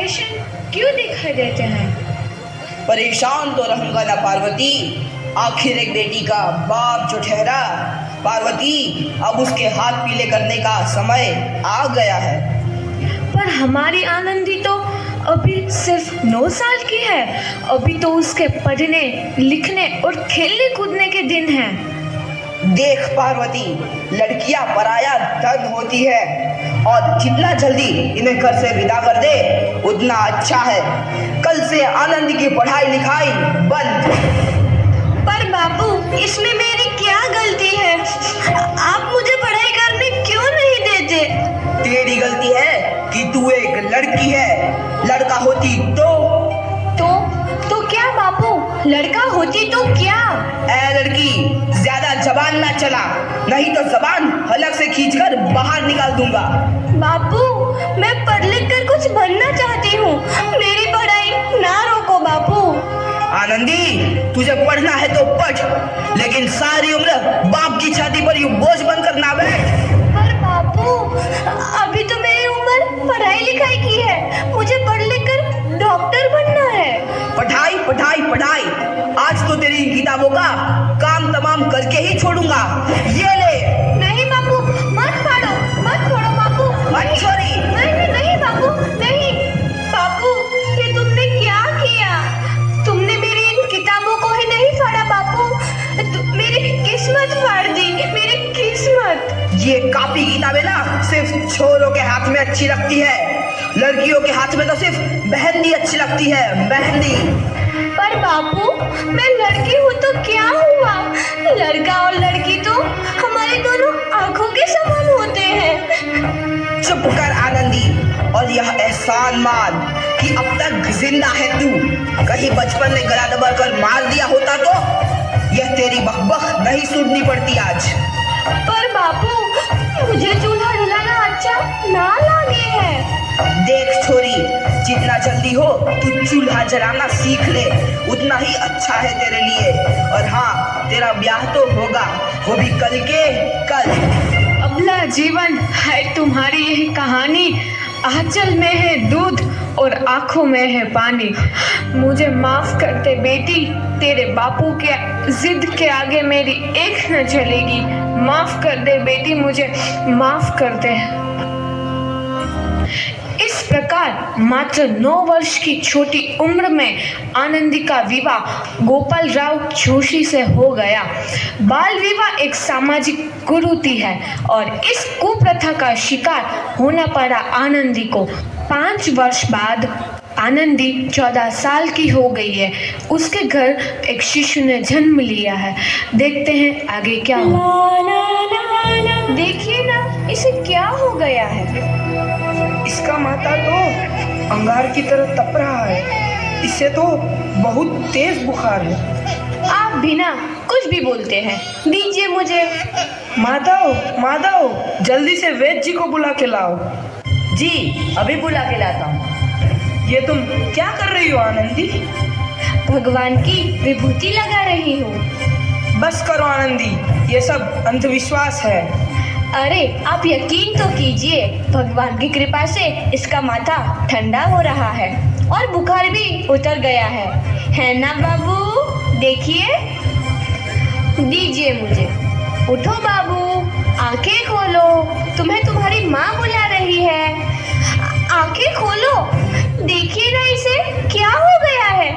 परेशान क्यों दिखाई देते हैं? परेशान तो रहूंगा ना पार्वती, आखिर एक बेटी का बाप जो ठहरा। पार्वती, अब उसके हाथ पीले करने का समय आ गया है। पर हमारी आनंदी तो अभी सिर्फ 9 साल की है। अभी तो उसके पढ़ने लिखने और खेलने कूदने के दिन हैं। देख पार्वती, लड़कियां पराया धन होती है और जितना जल्दी इन्हें घर से विदा कर दे उतना अच्छा है। कल से आनंद की पढ़ाई लिखाई बंद। पर बाबू, इसमें मेरी क्या गलती है? आप मुझे पढ़ाई करने क्यों नहीं देते? तेरी गलती है कि तू एक लड़की है। लड़का होती तो क्या बाबू? लड़का होती तो क्या? ए लड़की, ज्यादा जबान ना चला, नहीं तो जबान हलक से खींचकर बाहर निकाल दूंगा। बाबू, मैं पढ़ लिख कर कुछ बनना चाहती हूँ। मेरी पढ़ाई ना रोको बाबू। आनंदी, तुझे पढ़ना है तो पढ़, लेकिन सारी उम्र बाप की छाती पर यूं बोझ बनकर ना बैठ। पर बाबू, अभी तो मेरी उम्र पढ़ाई लिखाई की है। मुझे पढ़ लिख कर डॉक्टर बनना है। पढ़ाई पढ़ाई पढ़ाई, आज तो तेरी किताबों का काम तमाम करके ही छोड़ूंगा। ये ले। नहीं बाबू, मत फोड़ो बाबू। मत छोड़ी। नहीं बाबू, नहीं। बाबू, ये तुमने क्या किया? तुमने मेरी इन किताबों को ही नहीं फाड़ा बाबू, मेरी किस्मत फाड़ दी, मेरी किस्मत। ये कॉपी किताबें ना सिर्फ छोरों के हाथ में अच्छी लगती है, लड़कियों के हाथ में तो सिर्फ मेहंदी अच्छी लगती है, मेहंदी। पर बापू, मैं लड़की हूँ तो क्या हुआ? लड़का और लड़की तो हमारे दोनों आंखों के समान होते हैं। चुप कर आनंदी, और यह एहसान मान कि अब तक जिंदा है तू। कहीं बचपन में गला दबाकर मार दिया होता तो यह तेरी बकबक नहीं सुननी पड़ती आज। पर बापू, मुझे चूल्हा जलाना अच्छा ना लगे है। देख छोरी, जितना जल्दी हो तू चूल्हा जलाना सीख ले, उतना ही अच्छा है तेरे लिए। और हाँ, तेरा ब्याह तो होगा, वो भी कल के कल। अबला जीवन है तुम्हारी यही कहानी। आंचल में है दूध और आंखों में है पानी। मुझे माफ कर दे बेटी, तेरे बापू के जिद के आगे मेरी एक न चलेगी। माफ कर दे बेटी, मुझे माफ कर दे। इस प्रकार मात्र 9 वर्ष की छोटी उम्र में आनंदी का विवाह गोपाल राव जोशी से हो गया। बाल विवाह एक सामाजिक कुरीति है और इस कुप्रथा का शिकार होना पड़ा आनंदी को। 5 वर्ष बाद आनंदी 14 साल की हो गई है। उसके घर एक शिशु ने जन्म लिया है। देखते हैं आगे क्या हुआ। देखिए ना, इसे क्या हो गया है? इसका माथा तो अंगार की तरह तप रहा है। इसे तो बहुत तेज बुखार है। आप भी ना कुछ भी बोलते हैं। दीजिए मुझे। माधव, जल्दी से वैद्य जी को बुला के लाओ। जी, अभी बुला के लाता हूँ। ये तुम क्या कर रही हो आनंदी? भगवान की विभूति लगा रही हूँ। बस करो आनंदी, ये सब अंधविश्वास है। अरे आप यकीन तो कीजिए, भगवान की कृपा से इसका माथा ठंडा हो रहा है और बुखार भी उतर गया है ना बाबू? देखिए, दीजिए मुझे। उठो बाबू, आंखें खोलो, तुम्हें तुम्हारी माँ बुला रही है। आंखें खोलो, देखिए ना इसे क्या हो गया है।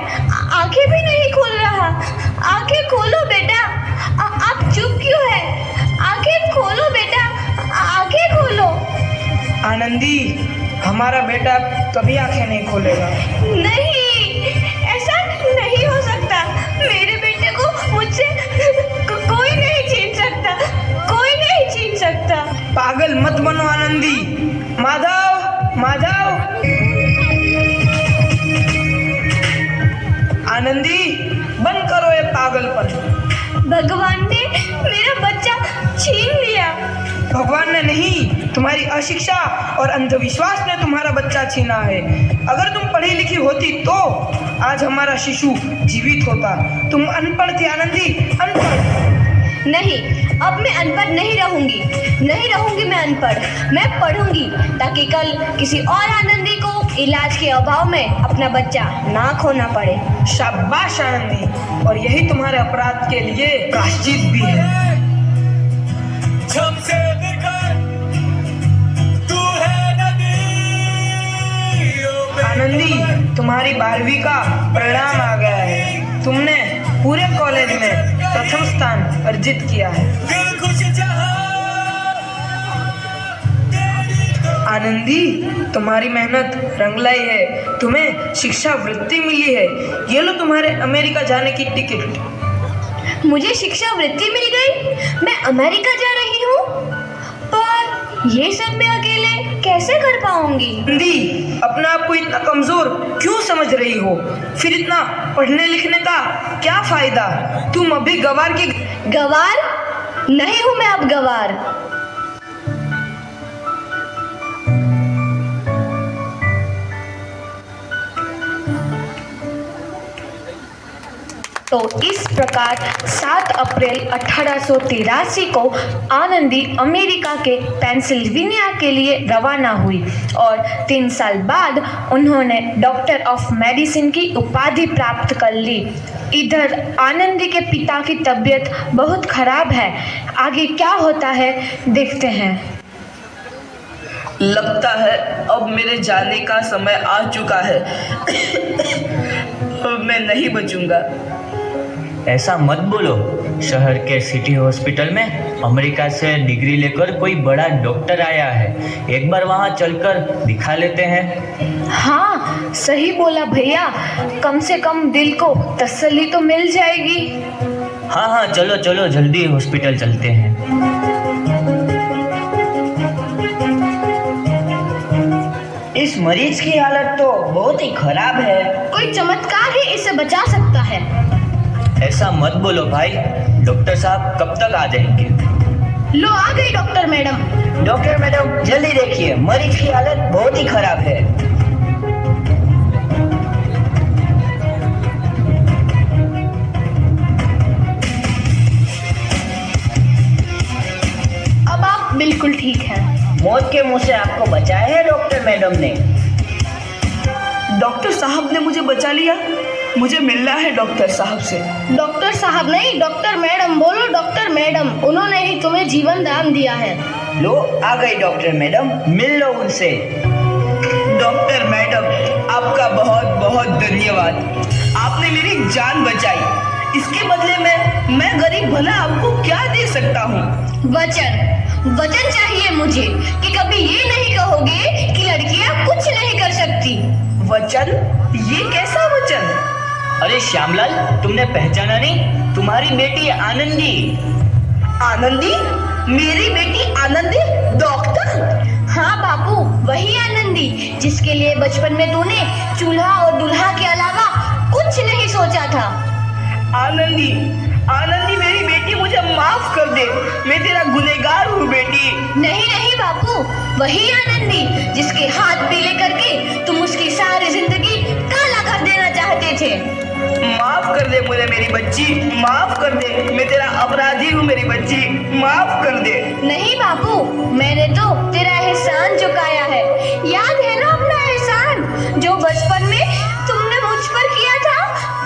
आंखें भी नहीं खोल रहा। आंखें खोलो बेटा। आप चुप क्यों है? आंखें खोलो बेटा, आंखें खोलो। आनंदी, हमारा बेटा कभी आंखें नहीं खोलेगा। नहीं, ऐसा नहीं हो सकता। मेरे बेटे को मुझसे कोई नहीं छीन सकता, कोई नहीं छीन सकता। पागल मत बनो आनंदी। माधव, आनंदी, बंद करो ये पागलपन। भगवान ने मेरा बच्चा छीन लिया। भगवान ने नहीं, तुम्हारी अशिक्षा और अंधविश्वास ने तुम्हारा बच्चा छीना है। अगर तुम पढ़ी लिखी होती तो आज हमारा शिशु जीवित होता। तुम अनपढ़ थी आनंदी, अनपढ़। नहीं, अब मैं अनपढ़ नहीं रहूंगी मैं अनपढ़। मैं पढ़ूंगी ताकि कल किसी और आनंदी को इलाज के अभाव में अपना बच्चा ना खोना पड़े। शाबाश आनंदी, और यही तुम्हारे अपराध के लिए प्रायश्चित भी है। आनंदी, तुम्हारी 12वीं का परिणाम आ गया है। तुमने पूरे कॉलेज में प्रथम स्थान अर्जित किया है। आनंदी, तुम्हारी मेहनत रंग लाई है। तुम्हें शिक्षा वृत्ति मिली है। ये लो तुम्हारे अमेरिका जाने की टिकट। मुझे शिक्षा वृत्ति मिल गई, मैं अमेरिका जा रही हूँ। पर ये सब मैं अकेले कैसे कर पाऊंगी? आनंदी, अपने आप को इतना कमजोर क्यों समझ रही हो? फिर इतना पढ़ने लिखने का क्या फायदा? तुम अभी गवार की गवार नहीं हूँ मैं अब गवार। तो इस प्रकार 7 अप्रैल 1883 को आनंदी अमेरिका के पेंसिल्वेनिया के लिए रवाना हुई और 3 साल बाद उन्होंने डॉक्टर ऑफ मेडिसिन की उपाधि प्राप्त कर ली। इधर आनंदी के पिता की तबीयत बहुत खराब है। आगे क्या होता है देखते हैं। लगता है अब मेरे जाने का समय आ चुका है। मैं नहीं बचूंगा। ऐसा मत बोलो। शहर के सिटी हॉस्पिटल में अमेरिका से डिग्री लेकर कोई बड़ा डॉक्टर आया है। एक बार वहाँ चलकर दिखा लेते हैं। हाँ, सही बोला भैया। कम से कम दिल को तसल्ली तो मिल जाएगी। हाँ हाँ, चलो चलो जल्दी हॉस्पिटल चलते हैं। इस मरीज की हालत तो बहुत ही खराब है। कोई चमत्कार ही इसे बचा सकता है। ऐसा मत बोलो भाई। डॉक्टर साहब कब तक आ जाएंगे? लो आ गई डॉक्टर मैडम। डॉक्टर मैडम जल्दी देखिए, मरीज की हालत बहुत ही खराब है। अब आप बिल्कुल ठीक हैं। मौत के मुंह से आपको बचाया है डॉक्टर मैडम ने। डॉक्टर साहब ने मुझे बचा लिया। मुझे मिलना है डॉक्टर साहब से। डॉक्टर साहब नहीं, डॉक्टर मैडम बोलो। डॉक्टर मैडम, उन्होंने ही तुम्हें जीवन दान दिया है। लो आ गई डॉक्टर मैडम, मिल लो उनसे। डॉक्टर मैडम, आपका बहुत बहुत धन्यवाद। आपने मेरी जान बचाई। इसके बदले में मैं गरीब भला आपको क्या दे सकता हूँ? वचन चाहिए मुझे कि कभी ये नहीं कहोगे कि लड़कियां कुछ नहीं कर सकती। वचन? ये कैसा वचन? अरे श्यामलाल, तुमने पहचाना नहीं? तुम्हारी बेटी आनंदी। आनंदी? मेरी बेटी आनंदी डॉक्टर? हाँ बापू, वही आनंदी जिसके लिए बचपन में तूने चूल्हा और दूल्हा के अलावा कुछ नहीं सोचा था। आनंदी, आनंदी मेरी बेटी, मुझे माफ कर दे। मैं तेरा गुनहगार हूँ बेटी। नहीं नहीं बापू, वही आनंदी जिसके हाथ पीले करके तुम उसकी सारी जिंदगी काला कर देना चाहते थे। माफ कर दे मुझे मेरी बच्ची, माफ कर दे। मैं तेरा अपराधी हूँ मेरी बच्ची, माफ कर दे। नहीं बापू, मैंने तो तेरा एहसान चुकाया है। याद है ना अपना एहसान जो बचपन में तुमने मुझ पर किया था?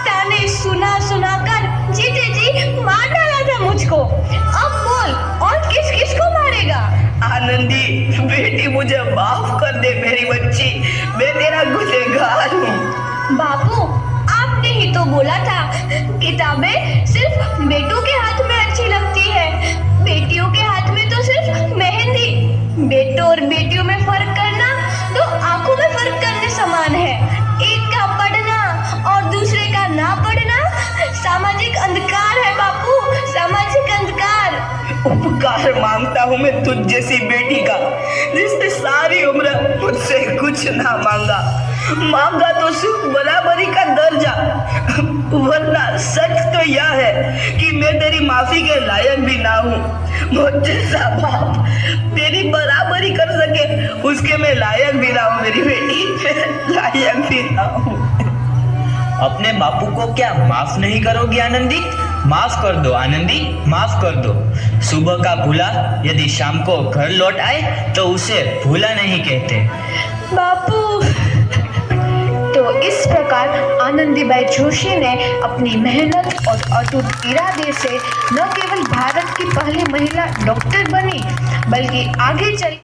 ताने सुना सुना कर जीते जी मार डाला था मुझको। अब बोल, और किस किस को मारेगा? आनंदी बेटी, मुझे माफ कर दे मेरी बच्ची। मैं तेरा गुनहगार हूँ। बापू, आपने ही तो बोला था किताबें सिर्फ बेटों के हाथ में अच्छी लगती है, बेटियों के हाथ में तो सिर्फ मेहंदी। बेटों और बेटियों में फर्क करना तो आंखों में फर्क करने समान है। एक का पढ़ना और दूसरे का ना पढ़ना सामाजिक अंधकार है बापू, सामाजिक अंधकार। उपकार मांगता हूँ मैं तुझ जैसी बेटी का, जिसने सारी उम्र मुझसे कुछ ना मांगा तो सिर्फ बराबरी का दर्जा। वरना सच तो यह है कि मैं तेरी माफी के लायक भी ना हूँ। मुझ जैसा बाप तेरी बराबरी कर सके उसके मैं लायक भी ना हूँ मेरी बेटी, लायक भी ना हूँ। अपने बापू को क्या माफ नहीं करोगी आनंदी? माफ कर दो आनंदी, माफ कर दो। सुबह का भूला यदि शाम को घर लौट आए तो उसे भूला नहीं कहते। बापू प्रकार आनंदीबाई जोशी ने अपनी मेहनत और अटूट इरादे से न केवल भारत की पहली महिला डॉक्टर बनी, बल्कि आगे चल